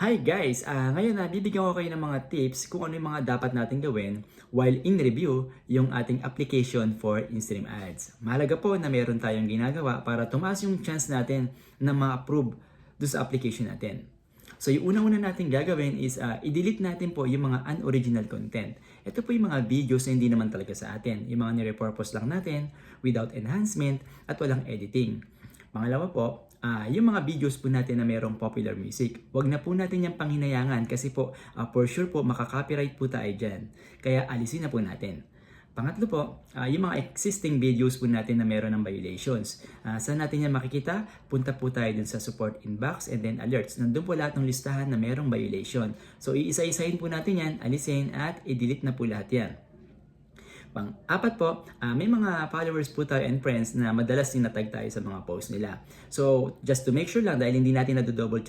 Hi guys! Ngayon bibigyan ko kayo ng mga tips kung ano yung mga dapat natin gawin while in review yung ating application for in-stream ads. Mahalaga po na meron tayong ginagawa para tumaas yung chance natin na ma-approve do sa application natin. So yung unang-una natin gagawin is i-delete natin po yung mga unoriginal content. Ito po yung mga videos na hindi naman talaga sa atin. Yung mga nire-purpose lang natin without enhancement at walang editing. Pangalawa po, yung mga videos po natin na mayroong popular music, wag na po natin yung panghinayangan kasi po for sure po makaka-copyright po tayo dyan. Kaya alisin na po natin. Pangatlo po, yung mga existing videos po natin na meron ng violations. Saan natin yan makikita? Punta po tayo dun sa support inbox and then alerts. Nandun po lahat ng listahan na merong violation. So iisa-isahin po natin yan, alisin at i-delete na po lahat yan. Pang-apat po, may mga followers po tayo and friends na madalas tinatag tayo sa mga post nila. So, just to make sure lang dahil hindi natin na-double check